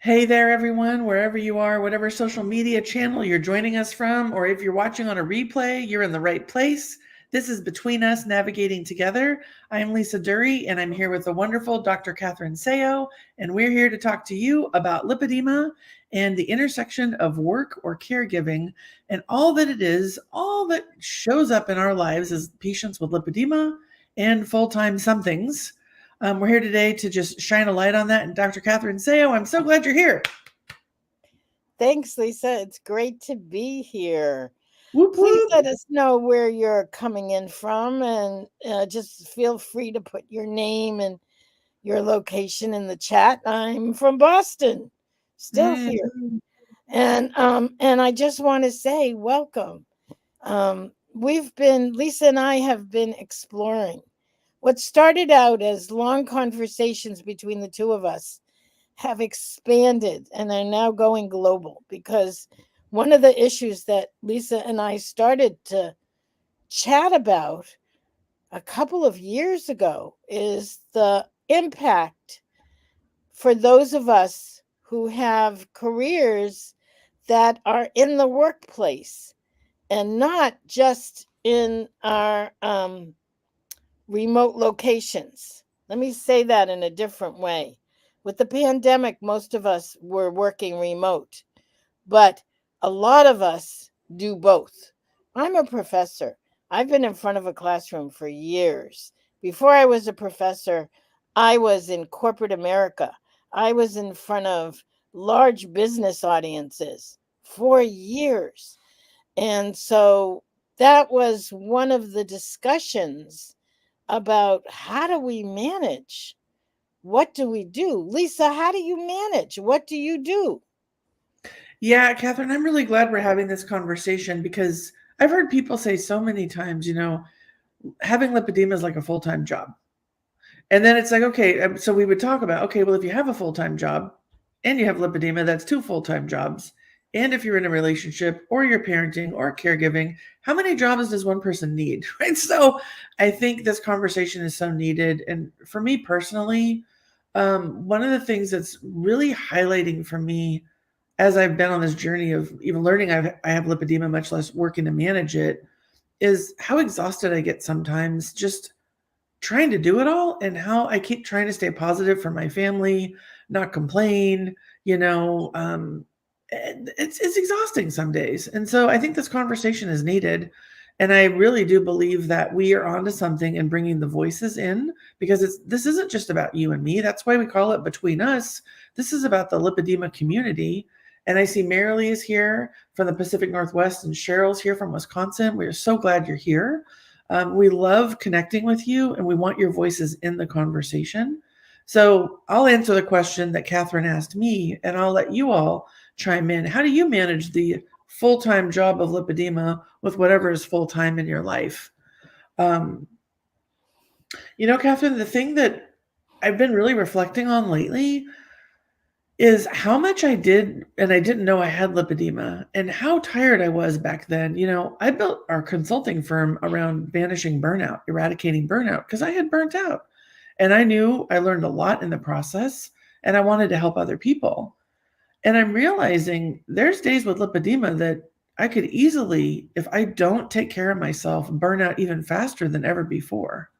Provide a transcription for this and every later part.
Hey there, everyone, wherever you are, whatever social media channel you're joining us from, or if you're watching on a replay, you're in the right place. This is Between Us Navigating Together. I'm Lisa Duerre, and I'm here with the wonderful Dr. Catherine Sayo, and we're here to talk to you about lipedema and the intersection of work or caregiving and all that it is, all that shows up in our lives as patients with lipedema and full-time somethings. We're here today to just shine a light on that. And Dr. Catherine Sayo, I'm so glad you're here. Thanks, Lisa. It's great to be here. Whoop, Please whoop. let us know where you're coming in from and just feel free to put your name and your location in the chat. I'm from Boston, still here. Mm. And I just want to say welcome. Lisa and I have been exploring what started out as long conversations between the two of us have expanded and are now going global because one of the issues that Lisa and I started to chat about a couple of years ago is the impact for those of us who have careers that are in the workplace and not just in our remote locations. Let me say that in a different way. With the pandemic, most of us were working remote, but a lot of us do both. I'm a professor. I've been in front of a classroom for years. Before I was a professor, I was in corporate America. I was in front of large business audiences for years. And so that was one of the discussions about how do we manage? What do we do? Lisa, how do you manage? What do you do? Yeah, Catherine, I'm really glad we're having this conversation because I've heard people say so many times, having lipedema is like a full time job. And then it's like, okay, so we would talk about, okay, well, if you have a full time job and you have lipedema, that's two full time jobs. And if you're in a relationship or you're parenting or caregiving, how many jobs does one person need? Right. So I think this conversation is so needed. And for me personally, one of the things that's really highlighting for me as I've been on this journey of even learning I have lipedema, much less working to manage it, is how exhausted I get sometimes just trying to do it all and how I keep trying to stay positive for my family, not complain, and it's exhausting some days. And so I think this conversation is needed. And I really do believe that we are onto something and bringing the voices in because this isn't just about you and me. That's why we call it Between Us. This is about the lipedema community. And I see Marilee is here from the Pacific Northwest and Cheryl's here from Wisconsin. We are so glad you're here. We love connecting with you and we want your voices in the conversation. So I'll answer the question that Catherine asked me and I'll let you all chime in. How do you manage the full time job of lipedema with whatever is full time in your life? Um, Catherine, the thing that I've been really reflecting on lately is how much I did and I didn't know I had lipedema and how tired I was back then. I built our consulting firm around banishing burnout, eradicating burnout because I had burnt out. And I knew I learned a lot in the process and I wanted to help other people. And I'm realizing there's days with lipedema that I could easily, if I don't take care of myself, burn out even faster than ever before.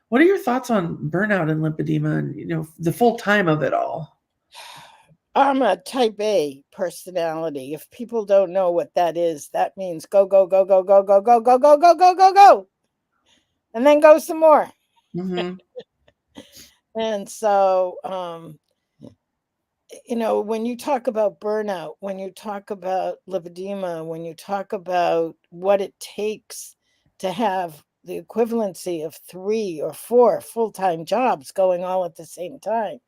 What are your thoughts on burnout and lipedema and the full time of it all? I'm a type A personality. If people don't know what that is, that means go, go, go, go, go, go, go, go, go, go, go, go, go, and then go some more. Mm-hmm. And so, when you talk about burnout, when you talk about lipedema, when you talk about what it takes to have the equivalency of 3 or 4 full-time jobs going all at the same time,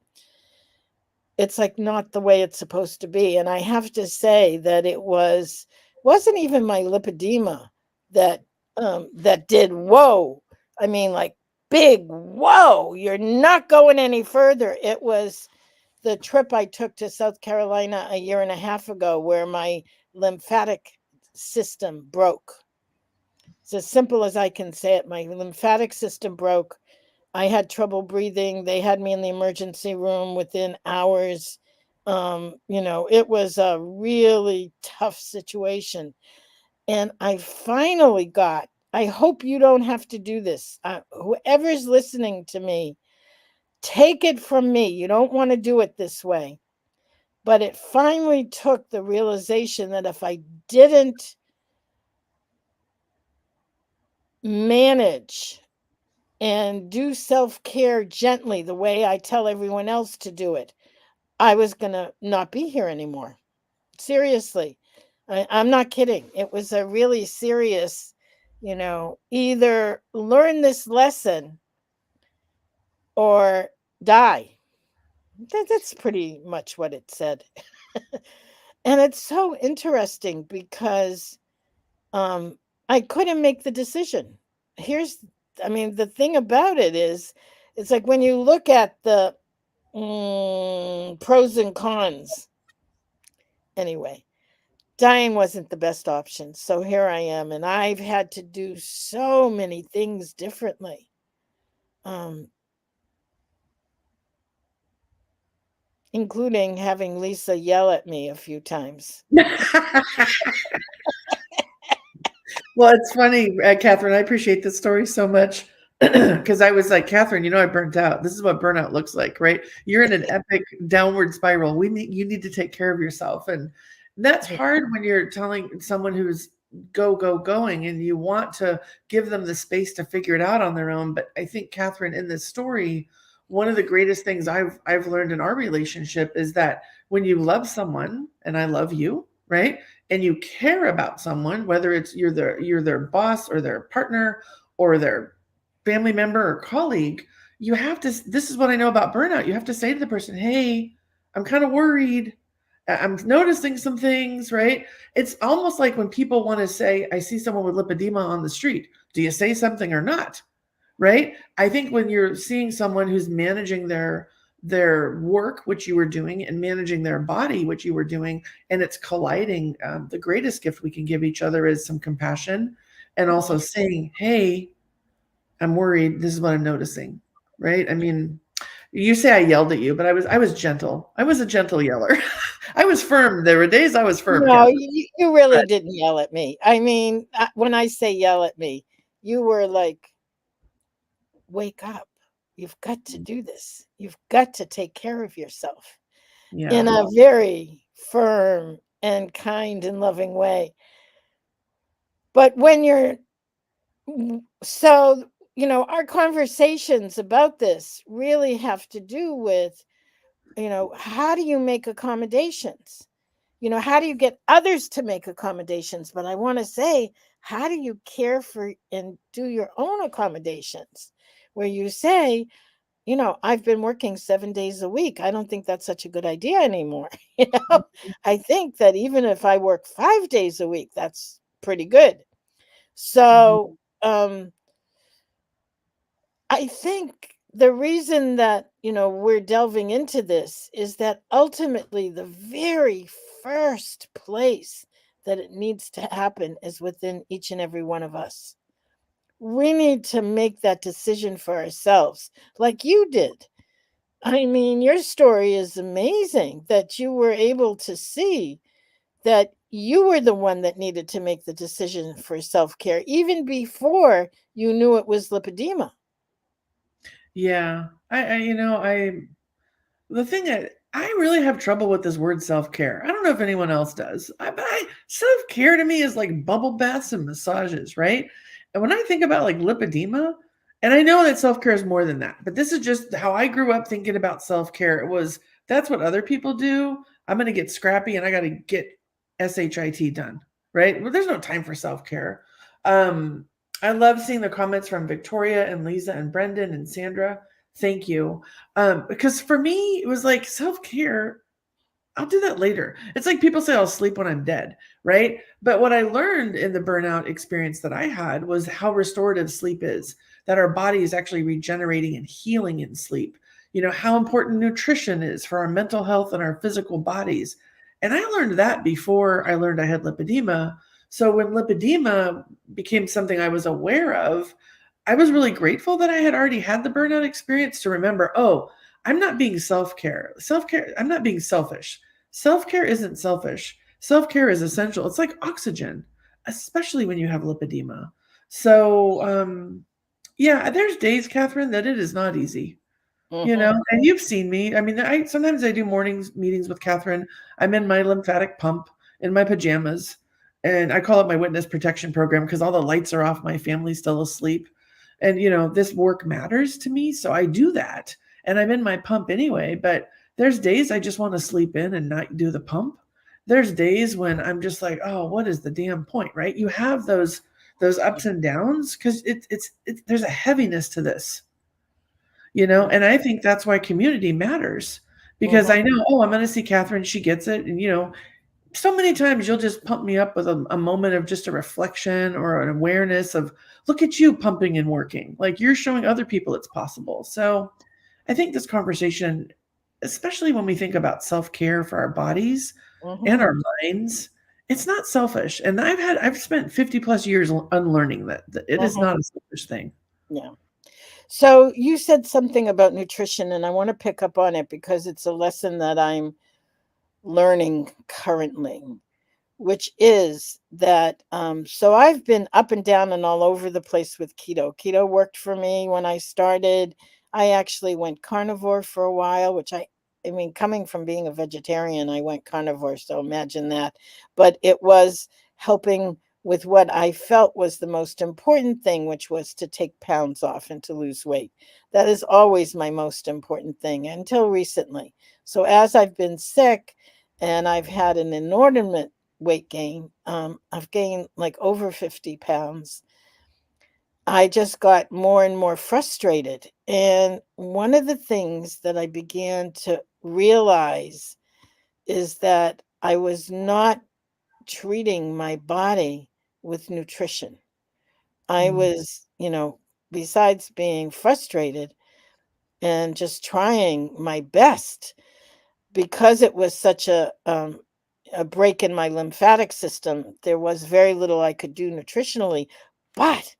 it's like not the way it's supposed to be. And I have to say that wasn't even my lipedema that did whoa. I mean, like big whoa, you're not going any further. It was the trip I took to South Carolina a year and a half ago where my lymphatic system broke. It's as simple as I can say it. My lymphatic system broke. I had trouble breathing. They had me in the emergency room within hours. It was a really tough situation. And I finally got, I hope you don't have to do this. Whoever's listening to me, take it from me. You don't want to do it this way. But it finally took the realization that if I didn't manage and do self-care gently the way I tell everyone else to do it, I was going to not be here anymore. Seriously. I'm not kidding. It was a really serious, either learn this lesson or die. That's pretty much what it said. And it's so interesting because I couldn't make the decision. The thing about it is, it's like when you look at the pros and cons. Anyway, dying wasn't the best option. So here I am, and I've had to do so many things differently. Including having Lisa yell at me a few times. Well, it's funny, Catherine. I appreciate this story so much because I was like, Catherine, I burnt out. This is what burnout looks like, right? You're in an epic downward spiral. You need to take care of yourself, and that's hard when you're telling someone who's going, and you want to give them the space to figure it out on their own. But I think, Catherine, in this story, one of the greatest things I've learned in our relationship is that when you love someone, and I love you, right? And you care about someone, whether it's you're their boss or their partner or their family member or colleague, you have to, this is what I know about burnout. You have to say to the person, hey, I'm kind of worried. I'm noticing some things, right? It's almost like when people want to say, I see someone with lipedema on the street. Do you say something or not? Right? I think when you're seeing someone who's managing their work, which you were doing, and managing their body, which you were doing, and it's colliding, the greatest gift we can give each other is some compassion, and also saying, hey, I'm worried. This is what I'm noticing. Right? I mean, you say I yelled at you, but I was gentle. I was a gentle yeller. I was firm. There were days I was firm. No, Catherine. you really didn't yell at me. I mean, when I say yell at me, you were like, wake up. You've got to do this. You've got to take care of yourself in a very firm and kind and loving way. But when you're so, our conversations about this really have to do with, how do you make accommodations? How do you get others to make accommodations? But I want to say, how do you care for and do your own accommodations? Where you say, I've been working 7 days a week. I don't think that's such a good idea anymore. I think that even if I work 5 days a week, that's pretty good. So, I think the reason that, we're delving into this is that ultimately the very first place that it needs to happen is within each and every one of us. We need to make that decision for ourselves, like you did. I mean, your story is amazing that you were able to see that you were the one that needed to make the decision for self-care, even before you knew it was lipedema. Yeah. The thing that I really have trouble with this word self-care. I don't know if anyone else does. Self-care to me is like bubble baths and massages, right? And when I think about like lipedema, and I know that self-care is more than that, but this is just how I grew up thinking about self-care. It was that's what other people do. I'm going to get scrappy and I got to get SHIT done, right? Well, there's no time for self-care. I love seeing the comments from Victoria and Lisa and Brendan and Sandra. Thank you. Because for me, it was like self-care. I'll do that later. It's like people say I'll sleep when I'm dead, right? But what I learned in the burnout experience that I had was how restorative sleep is, that our body is actually regenerating and healing in sleep. How important nutrition is for our mental health and our physical bodies. And I learned that before I learned I had lipedema. So when lipedema became something I was aware of, I was really grateful that I had already had the burnout experience to remember, oh, I'm not being self-care. Self-care, I'm not being selfish. Self-care isn't selfish. Self-care is essential. It's like oxygen, especially when you have lipedema. So, yeah, there's days, Catherine, that it is not easy. Mm-hmm. And you've seen me. I mean, sometimes I do mornings meetings with Catherine. I'm in my lymphatic pump in my pajamas, and I call it my witness protection program because all the lights are off, my family's still asleep. And this work matters to me, so I do that. And I'm in my pump anyway, but there's days I just want to sleep in and not do the pump. There's days when I'm just like, oh, what is the damn point, right? You have those ups and downs because there's a heaviness to this, and I think that's why community matters because Mm-hmm. I know, oh, I'm going to see Catherine. She gets it. And, so many times you'll just pump me up with a moment of just a reflection or an awareness of, look at you pumping and working. Like you're showing other people it's possible. So I think this conversation, especially when we think about self-care for our bodies Mm-hmm. and our minds, it's not selfish. And I've spent 50 plus years unlearning that it is Mm-hmm. not a selfish thing. Yeah. So you said something about nutrition, and I want to pick up on it because it's a lesson that I'm learning currently, which is that so I've been up and down and all over the place with keto. Keto worked for me when I started. I actually went carnivore for a while, which I mean, coming from being a vegetarian, I went carnivore, so imagine that. But it was helping with what I felt was the most important thing, which was to take pounds off and to lose weight. That is always my most important thing until recently. So as I've been sick and I've had an inordinate weight gain, I've gained like over 50 pounds. I just got more and more frustrated. And one of the things that I began to realize is that I was not treating my body with nutrition. I Mm. was, besides being frustrated and just trying my best because it was such a break in my lymphatic system, there was very little I could do nutritionally, but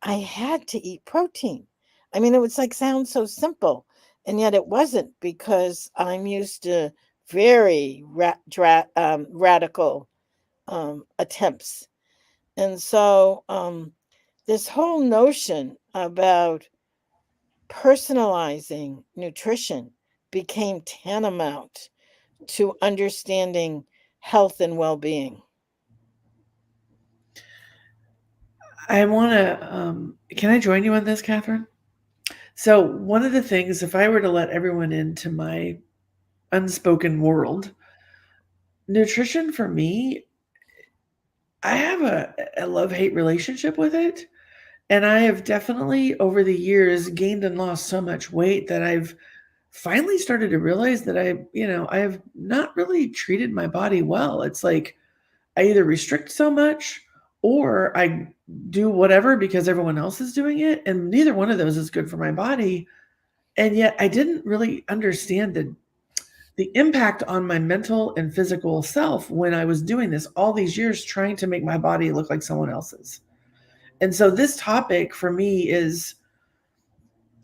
I had to eat protein. I mean, it was like sounds so simple, and yet it wasn't because I'm used to very radical attempts. And so this whole notion about personalizing nutrition became tantamount to understanding health and well-being. I want to, can I join you on this, Catherine? So, one of the things, if I were to let everyone into my unspoken world, nutrition for me, I have a love hate relationship with it. And I have definitely, over the years, gained and lost so much weight that I've finally started to realize that I have not really treated my body well. It's like I either restrict so much or I do whatever because everyone else is doing it. And neither one of those is good for my body. And yet I didn't really understand the impact on my mental and physical self when I was doing this all these years, trying to make my body look like someone else's. And so this topic for me is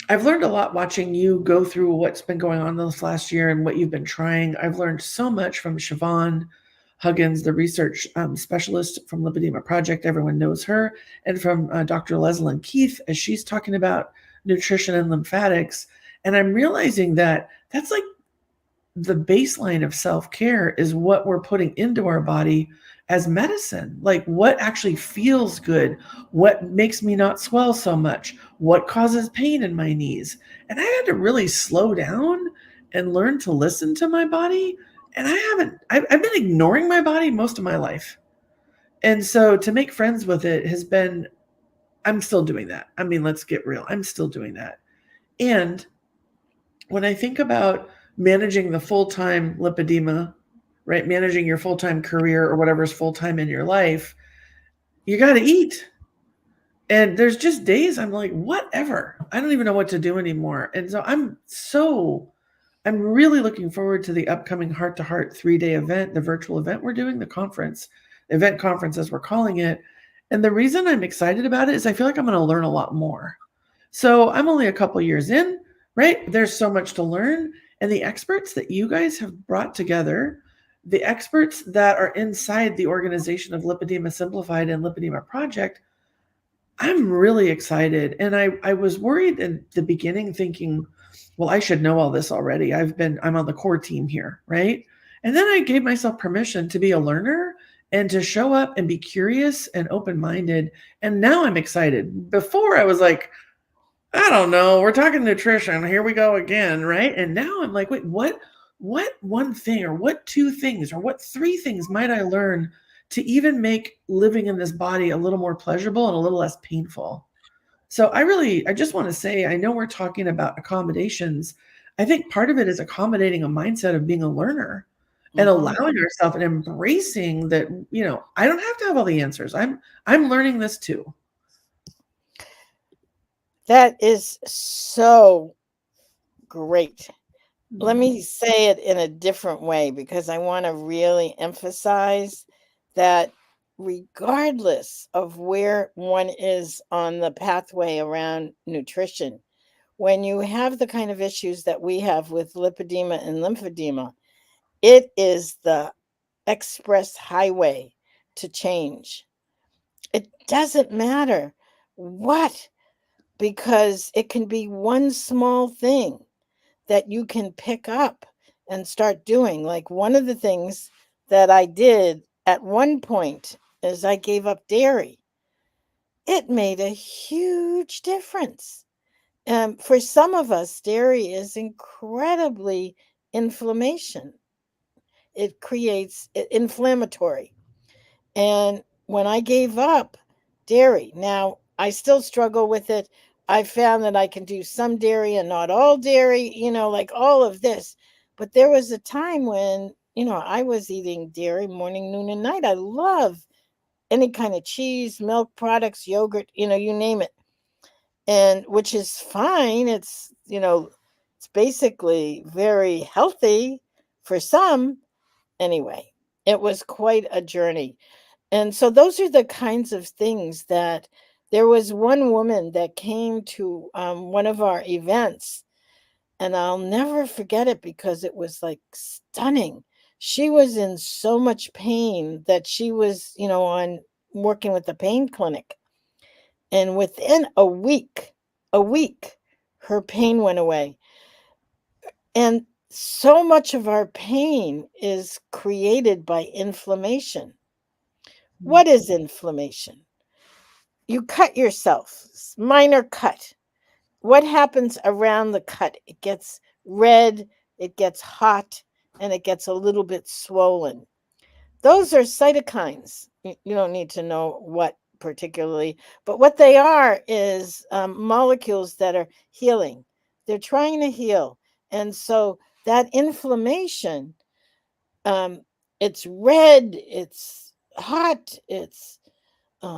I've learned a lot watching you go through what's been going on this last year and what you've been trying. I've learned so much from Siobhan Huggins, the research specialist from Lipedema Project. Everyone knows her. And from Dr. Leslyn Keith, as she's talking about nutrition and lymphatics. And I'm realizing that that's like the baseline of self-care is what we're putting into our body as medicine. Like what actually feels good, what makes me not swell so much, what causes pain in my knees. And I had to really slow down and learn to listen to my body. And I've been ignoring my body most of my life. And so to make friends with it has been, I'm still doing that. I mean, let's get real. I'm still doing that. And when I think about managing the full-time lipedema, right? Managing your full-time career or whatever's full-time in your life, you got to eat. And there's just days I'm like, whatever. I don't even know what to do anymore. And so I'm really looking forward to the upcoming Heart to Heart 3-day event, the virtual event we're doing, the event conference as we're calling it. And the reason I'm excited about it is I feel like I'm going to learn a lot more. So I'm only a couple years in, right? There's so much to learn. And the experts that you guys have brought together, the experts that are inside the organization of Lipedema Simplified and Lipedema Project, I'm really excited. And I was worried in the beginning thinking, well, I should know all this already. I'm on the core team here, right? And then I gave myself permission to be a learner and to show up and be curious and open-minded. And now I'm excited. Before I was like, I don't know, we're talking nutrition. Here we go again, right? And now I'm like, wait, what one thing or what two things or what three things might I learn to even make living in this body a little more pleasurable and a little less painful? So I just want to say, I know we're talking about accommodations. I think part of it is accommodating a mindset of being a learner and allowing ourselves and embracing that, I don't have to have all the answers. I'm learning this too. That is so great. Let me say it in a different way, because I want to really emphasize that regardless of where one is on the pathway around nutrition, when you have the kind of issues that we have with lipedema and lymphedema, it is the express highway to change. It doesn't matter what, because it can be one small thing that you can pick up and start doing. Like one of the things that I did at one point is I gave up dairy. It made a huge difference. For some of us, dairy is incredibly inflammation. It creates inflammatory. And when I gave up dairy, now I still struggle with it. I found that I can do some dairy and not all dairy, like all of this. But there was a time when, I was eating dairy morning, noon, and night. I love any kind of cheese, milk products, yogurt, you name it. And which is fine. It's, it's basically very healthy for some. Anyway, it was quite a journey. And so those are the kinds of things that there was one woman that came to one of our events, and I'll never forget it because it was like stunning. She was in so much pain that she was, on working with the pain clinic. And within a week, her pain went away. And so much of our pain is created by inflammation. What is inflammation? You cut yourself, minor cut. What happens around the cut? It gets red, it gets hot, and it gets a little bit swollen. Those are cytokines. You don't need to know what particularly, but what they are is molecules that are healing. They're trying to heal. And so that inflammation, it's red, it's hot, it's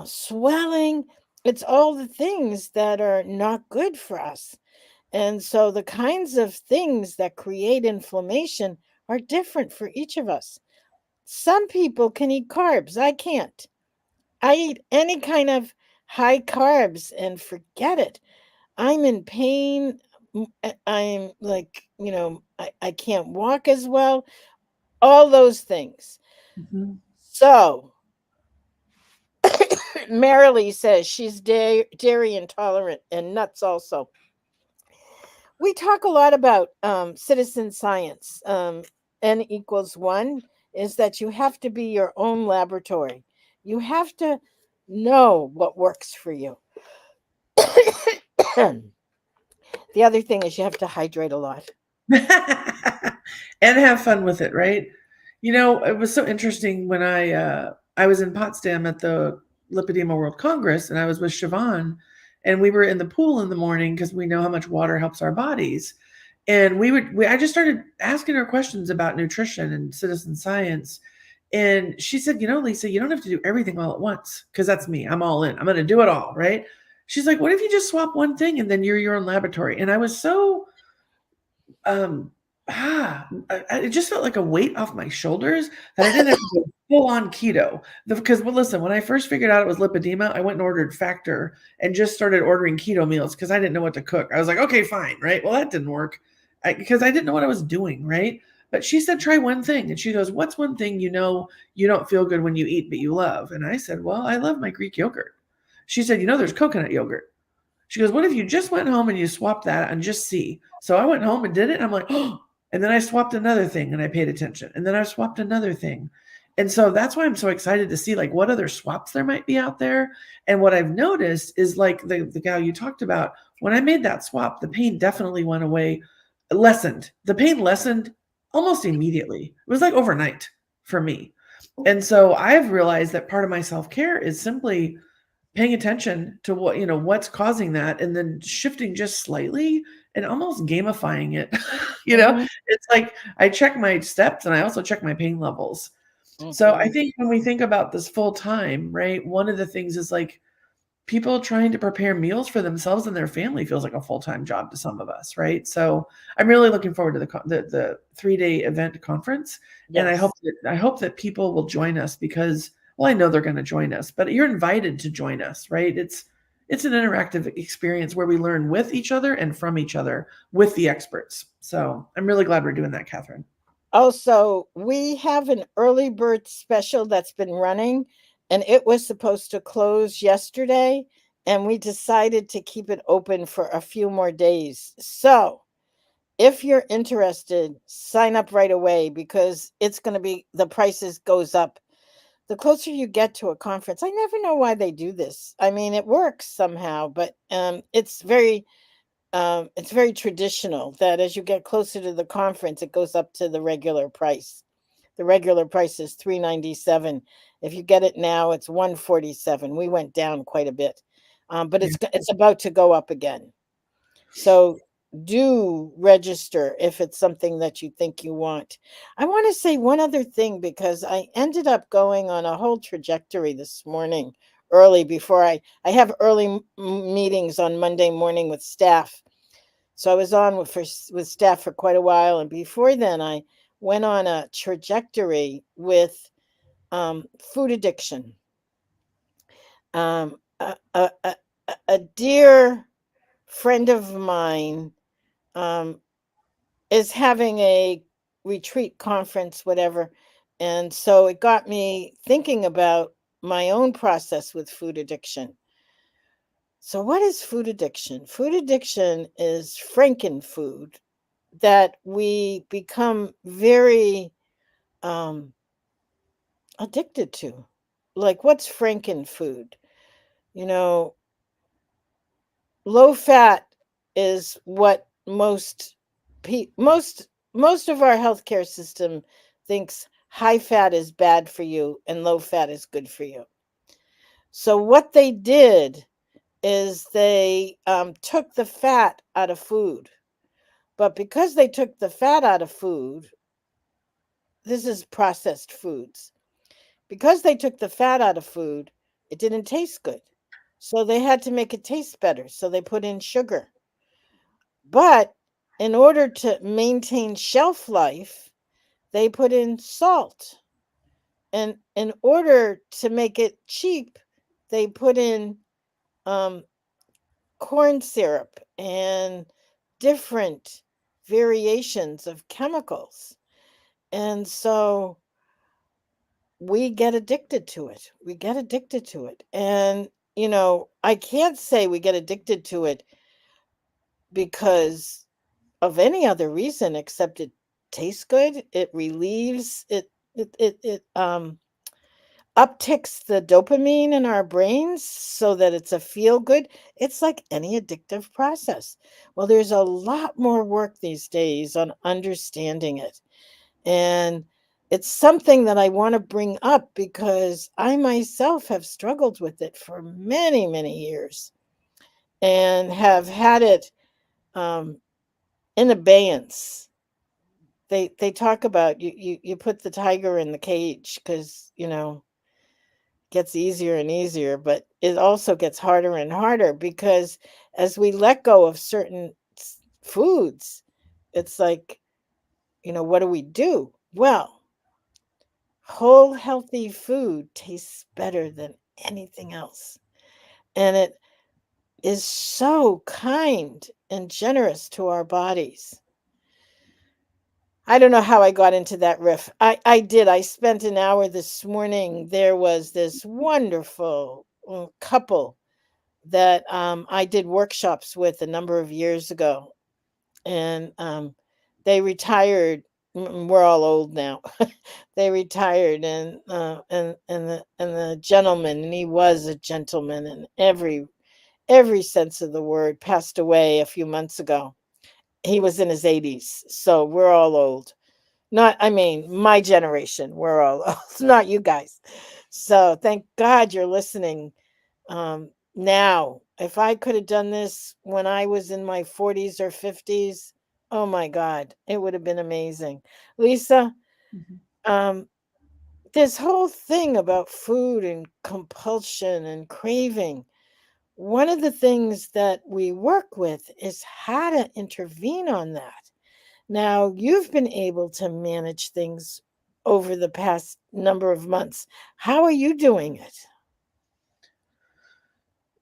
swelling. It's all the things that are not good for us. And so the kinds of things that create inflammation are different for each of us. Some people can eat carbs. I can't. I eat any kind of high carbs and forget it. I'm in pain. I'm like, I can't walk as well. All those things. So Marilee says she's dairy intolerant and nuts also. We talk a lot about citizen science. N equals 1 is that you have to be your own laboratory. You have to know what works for you. The other thing is you have to hydrate a lot. And have fun with it, right? It was so interesting when I was in Potsdam at the Lipedema World Congress, and I was with Siobhan, and we were in the pool in the morning because we know how much water helps our bodies. And I just started asking her questions about nutrition and citizen science. And she said, Lisa, you don't have to do everything all at once, because that's me. I'm all in. I'm going to do it all, right? She's like, what if you just swap one thing and then you're your own laboratory? And I was so It just felt like a weight off my shoulders that I didn't have to go full on keto. Because, well, listen, when I first figured out it was lipedema, I went and ordered Factor and just started ordering keto meals because I didn't know what to cook. I was like, okay, fine, right? Well, that didn't work because I didn't know what I was doing, right? But she said, try one thing. And she goes, what's one thing you know you don't feel good when you eat, but you love? And I said, well, I love my Greek yogurt. She said, there's coconut yogurt. She goes, what if you just went home and you swapped that and just see? So I went home and did it. And I'm like, oh, and then I swapped another thing and I paid attention. And then I swapped another thing. And so that's why I'm so excited to see like what other swaps there might be out there. And what I've noticed is like the gal you talked about, when I made that swap, the pain definitely went away, lessened. The pain lessened almost immediately. It was like overnight for me. And so I've realized that part of my self-care is simply paying attention to what's causing that and then shifting just slightly and almost gamifying it. Mhm, It's like I check my steps and I also check my pain levels. So I mhm. think when we think about this full time, right, one of the things is like people trying to prepare meals for themselves and their family feels like a full-time job to some of us, right? So I'm really looking forward to the 3-day event conference, and Yes. I hope that people will join us because, well, I know they're going to join us, but you're invited to join us, right? It's an interactive experience where we learn with each other and from each other with the experts. So I'm really glad we're doing that, Catherine. Also, we have an early bird special that's been running, and it was supposed to close yesterday, and we decided to keep it open for a few more days. So, if you're interested, sign up right away because it's going to be the prices goes up the closer you get to a conference. I never know why they do this. I mean, it works somehow, but it's very traditional that as you get closer to the conference, it goes up to the regular price. The regular price is 397. If you get it now, it's 147. We went down quite a bit, but Yeah. it's about to go up again. So do register if it's something that you think you want. I want to say one other thing because I ended up going on a whole trajectory this morning early before I have early meetings on Monday morning with staff. So I was on with staff for quite a while, and before then I went on a trajectory with food addiction. Um, a dear friend of mine um, is having a retreat conference, whatever. And so it got me thinking about my own process with food addiction. So, what is food addiction? Food addiction is frankenfood that we become very um, addicted to. Like, what's frankenfood? You know, low fat is what most of our healthcare system thinks high fat is bad for you and low fat is good for you. So what they did is they took the fat out of food, but because they took the fat out of food, this is processed foods. Because they took the fat out of food, it didn't taste good. So they had to make it taste better. So they put in sugar. But in order to maintain shelf life, they put in salt. And in order to make it cheap, they put in um, corn syrup and different variations of chemicals. And so we get addicted to it. We get addicted to it. And, I can't say we get addicted to it because of any other reason except it tastes good. It relieves it upticks the dopamine in our brains so that it's a feel good. It's like any addictive process. Well, there's a lot more work these days on understanding it. And it's something that I want to bring up because I myself have struggled with it for many, many years and have had it um, in abeyance. They talk about you put the tiger in the cage because gets easier and easier, but it also gets harder and harder because as we let go of certain foods, it's like what do we do? Well, whole healthy food tastes better than anything else. And it is so kind and generous to our bodies. I don't know how I got into that riff. I did. I spent an hour this morning. There was this wonderful couple that I did workshops with a number of years ago. And they retired. We're all old now. They retired, and the gentleman, and he was a gentleman in every sense of the word, passed away a few months ago. He was in his 80s, so we're all old. Not, I mean, my generation, we're all old, not you guys. So thank God you're listening. Now, if I could have done this when I was in my 40s or 50s, oh my God, it would have been amazing. Lisa, Mhm. um, this whole thing about food and compulsion and craving, one of the things that we work with is how to intervene on that. Now, you've been able to manage things over the past number of months. How are you doing it?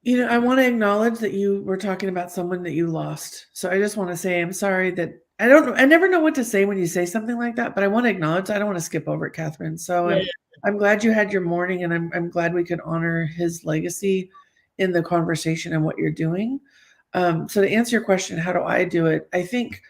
I want to acknowledge that you were talking about someone that you lost. So I just want to say I'm sorry that I never know what to say when you say something like that, but I want to acknowledge. I don't want to skip over it, Catherine. So Yeah. I'm glad you had your morning, and I'm glad we could honor his legacy in the conversation and what you're doing. So to answer your question, how do I do it? I think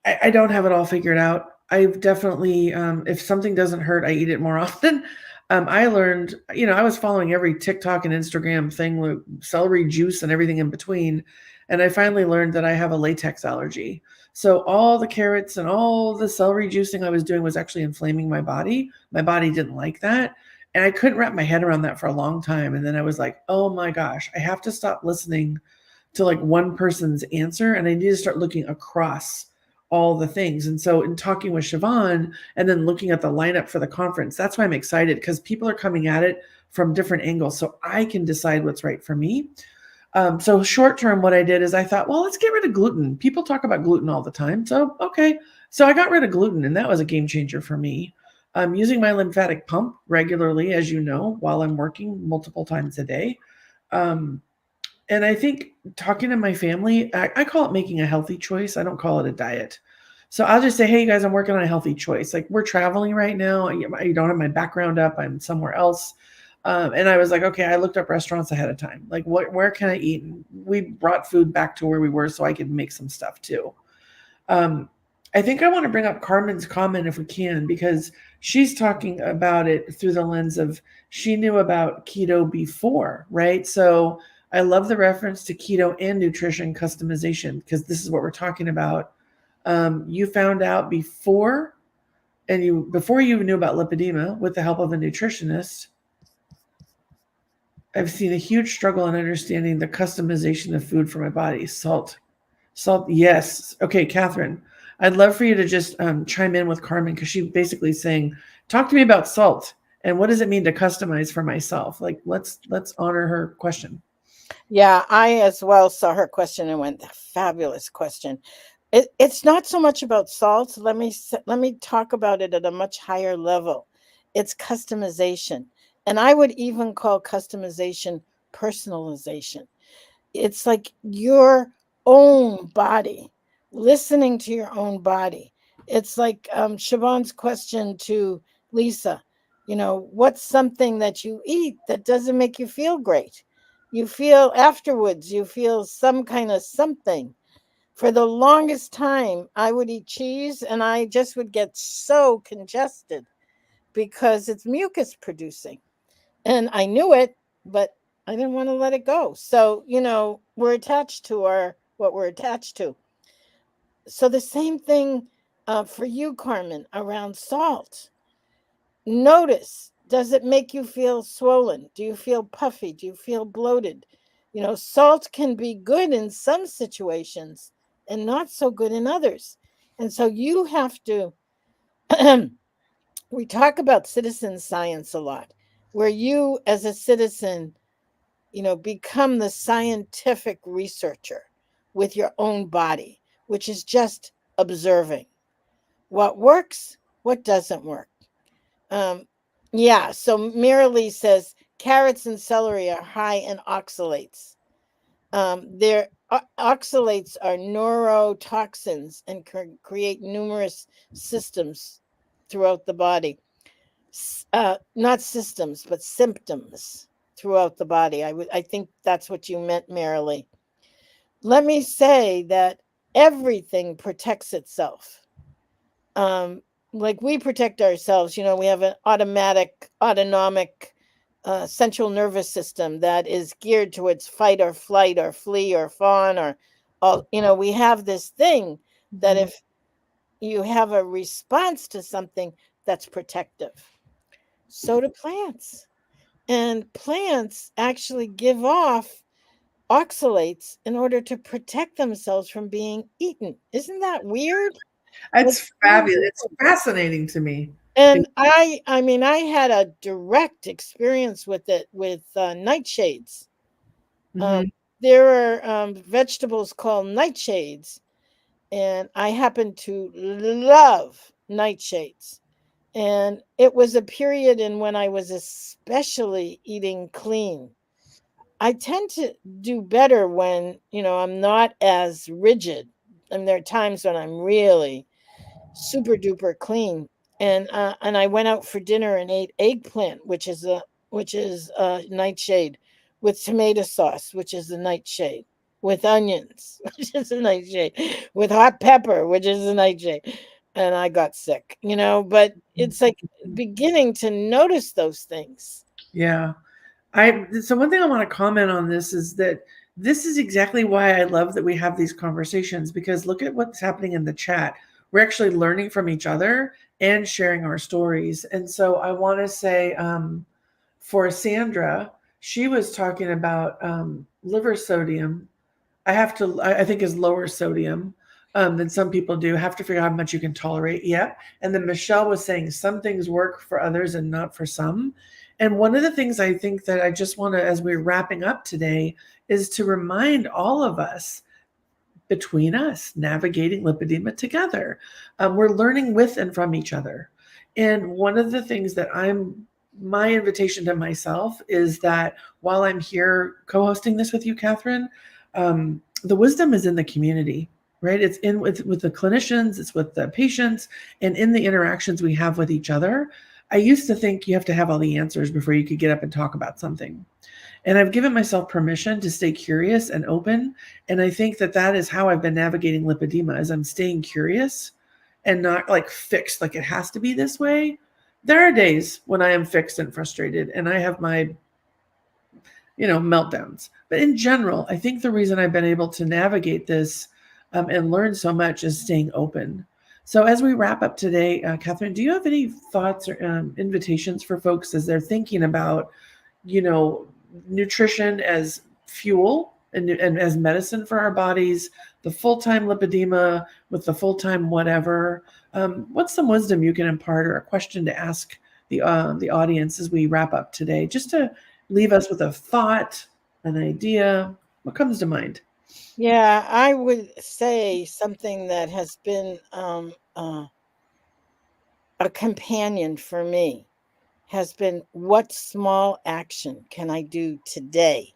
I don't have it all figured out. I've definitely, if something doesn't hurt, I eat it more often. I learned, I was following every TikTok and Instagram thing with celery juice and everything in between. And I finally learned that I have a latex allergy. So all the carrots and all the celery juicing I was doing was actually inflaming my body. My body didn't like that. And I couldn't wrap my head around that for a long time. And then I was like, oh my gosh, I have to stop listening to like one person's answer, and I need to start looking across all the things. And so in talking with Siobhan and then looking at the lineup for the conference, that's why I'm excited, because people are coming at it from different angles so I can decide what's right for me. So short term, what I did is I thought, well, let's get rid of gluten. People talk about gluten all the time. So, okay. So I got rid of gluten, and that was a game changer for me. I'm using my lymphatic pump regularly, as you know, while I'm working multiple times a day. Um, and I think talking to my family, I call it making a healthy choice. I don't call it a diet. So I'll just say, hey, guys, I'm working on a healthy choice. Like, we're traveling right now. I don't have my background up. I'm somewhere else. And I was like, okay, I looked up restaurants ahead of time. Like, where can I eat? And we brought food back to where we were so I could make some stuff too. Um, I think I want to bring up Carmen's comment if we can, because she's talking about it through the lens of she knew about keto before, right? So I love the reference to keto and nutrition customization, because this is what we're talking about. You found out before, before you knew about lipedema with the help of a nutritionist. I've seen a huge struggle in understanding the customization of food for my body. Salt, yes. Okay, Catherine, I'd love for you to just chime in with Carmen, because she's basically saying, talk to me about salt and what does it mean to customize for myself? Like, let's honor her question. Yeah, I as well saw her question and went, fabulous question. It's not so much about salt. Let me talk about it at a much higher level. It's customization. And I would even call customization personalization. It's like your own body, listening to your own body. It's like Siobhan's question to Lisa, what's something that you eat that doesn't make you feel great? You feel afterwards, you feel some kind of something. For the longest time, I would eat cheese and I just would get so congested because it's mucus producing. And I knew it, but I didn't want to let it go. So, we're attached to what we're attached to. So the same thing for you, Carmen, around salt. Notice, does it make you feel swollen? Do you feel puffy? Do you feel bloated? Salt can be good in some situations and not so good in others. And so you have to, we talk about citizen science a lot, where you as a citizen, become the scientific researcher with your own body, which is just observing. what works, what doesn't work. Yeah, so Miralee says carrots and celery are high in oxalates. Their oxalates are neurotoxins and create numerous systems throughout the body. Not systems, but symptoms throughout the body. I think that's what you meant, Miralee. Let me say that everything protects itself. Like we protect ourselves, we have an autonomic central nervous system that is geared towards fight or flight or flee or fawn or all. We have this thing that if you have a response to something, that's protective. So do plants. And plants actually give off oxalates in order to protect themselves from being eaten. Isn't that weird? It's fabulous. It's fascinating to me. And I mean, I had a direct experience with it with nightshades. There are vegetables called nightshades, and I happen to love nightshades. And it was a period in when I was especially eating clean. I tend to do better when, I'm not as rigid. And there are times when I'm really super duper clean. And I went out for dinner and ate eggplant, which is a nightshade, with tomato sauce, which is a nightshade, with onions, which is a nightshade, with hot pepper, which is a nightshade. And I got sick, but it's like beginning to notice those things. Yeah. So one thing I want to comment on this is that this is exactly why I love that we have these conversations, because look at what's happening in the chat. We're actually learning from each other and sharing our stories. And so I want to say, for Sandra, she was talking about liver sodium. I think is lower sodium than some people do. Have to figure out how much you can tolerate. Yep. And then Michelle was saying some things work for others and not for some. And one of the things I think that I just want to, as we're wrapping up today, is to remind all of us, between us, navigating lipedema together. We're learning with and from each other. And one of the things that my invitation to myself is that while I'm here co-hosting this with you, Catherine, the wisdom is in the community, right? It's in with the clinicians, it's with the patients, and in the interactions we have with each other. I used to think you have to have all the answers before you could get up and talk about something. And I've given myself permission to stay curious and open. And I think that is how I've been navigating lipedema, is I'm staying curious and not like fixed, like it has to be this way. There are days when I am fixed and frustrated and I have my, meltdowns. But in general, I think the reason I've been able to navigate this and learn so much is staying open. So as we wrap up today, Catherine, do you have any thoughts or invitations for folks as they're thinking about, nutrition as fuel and as medicine for our bodies, the full-time lipedema with the full-time whatever? What's some wisdom you can impart or a question to ask the audience as we wrap up today, just to leave us with a thought, an idea? What comes to mind? Yeah, I would say something that has been a companion for me has been, what small action can I do today?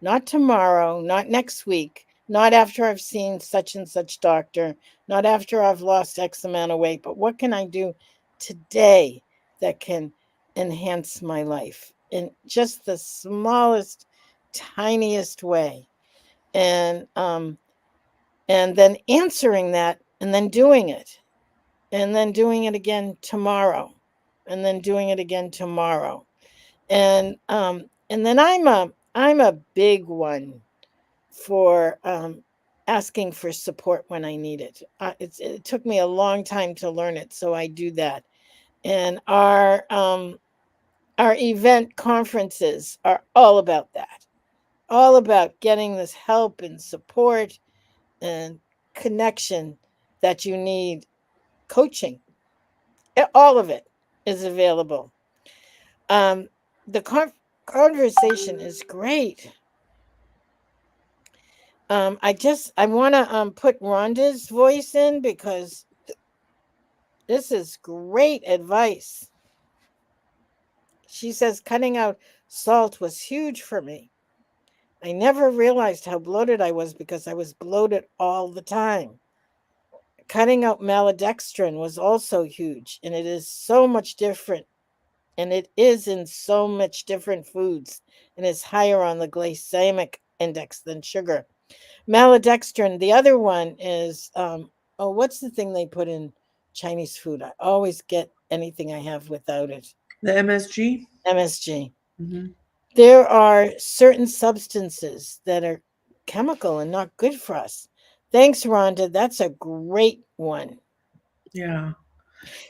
Not tomorrow, not next week, not after I've seen such and such doctor, not after I've lost X amount of weight, but what can I do today that can enhance my life in just the smallest, tiniest way? And then answering that and then doing it, and then doing it again tomorrow, and then doing it again tomorrow. And then I'm a big one for asking for support when I need it. It took me a long time to learn it, so I do that. And our event conferences are all about that, all about getting this help and support and connection that you need. Coaching, all of it is available. The conversation is great. I want to put Rhonda's voice in because This is great advice. She says cutting out salt was huge for me. I never realized how bloated I was because I was bloated all the time. Cutting out maltodextrin was also huge, and it is so much different. And it is in so much different foods and is higher on the glycemic index than sugar. Maltodextrin, the other one is, oh, what's the thing they put in Chinese food? I always get anything I have without it. The MSG. MSG. Mm-hmm. There are certain substances that are chemical and not good for us. Thanks, Rhonda. That's a great one. Yeah.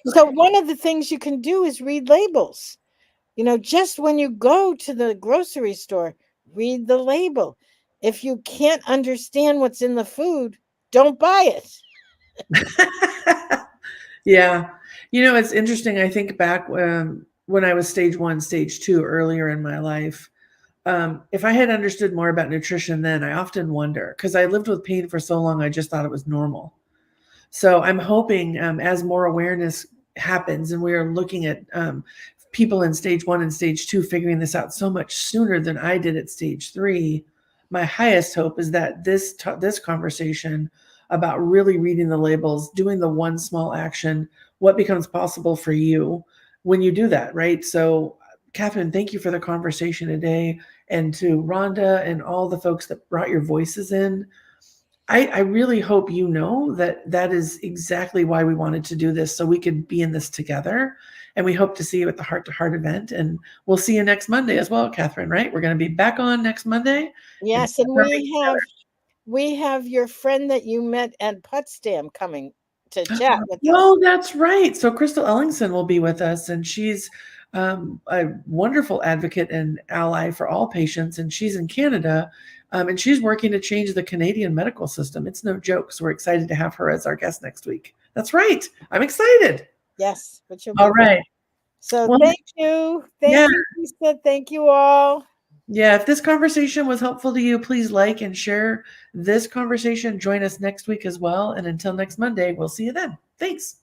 So, one of the things you can do is read labels. Just when you go to the grocery store, read the label. If you can't understand what's in the food, don't buy it. Yeah. It's interesting. I think back when I was stage 1, stage 2 earlier in my life. If I had understood more about nutrition then, I often wonder, because I lived with pain for so long, I just thought it was normal. So I'm hoping as more awareness happens and we are looking at people in stage 1 and stage 2 figuring this out so much sooner than I did at stage 3, my highest hope is that this conversation about really reading the labels, doing the one small action, what becomes possible for you when you do that, right? So, Catherine, thank you for the conversation today, and to Rhonda and all the folks that brought your voices in. I really hope that is exactly why we wanted to do this, so we could be in this together. And we hope to see you at the Heart to Heart event. And we'll see you next Monday as well, Catherine, right? We're going to be back on next Monday. Yes, and we have your friend that you met at Potsdam coming to chat with us. Oh, that's right. So Crystal Ellingson will be with us, and she's a wonderful advocate and ally for all patients. And she's in Canada, and she's working to change the Canadian medical system. It's no joke. So we're excited to have her as our guest next week. That's right. I'm excited. Yes, but you'll be All right. So Well, thank you. yeah. Thank you, Lisa. Thank you all. Yeah. If this conversation was helpful to you, please like and share this conversation. Join us next week as well. And until next Monday, we'll see you then. Thanks.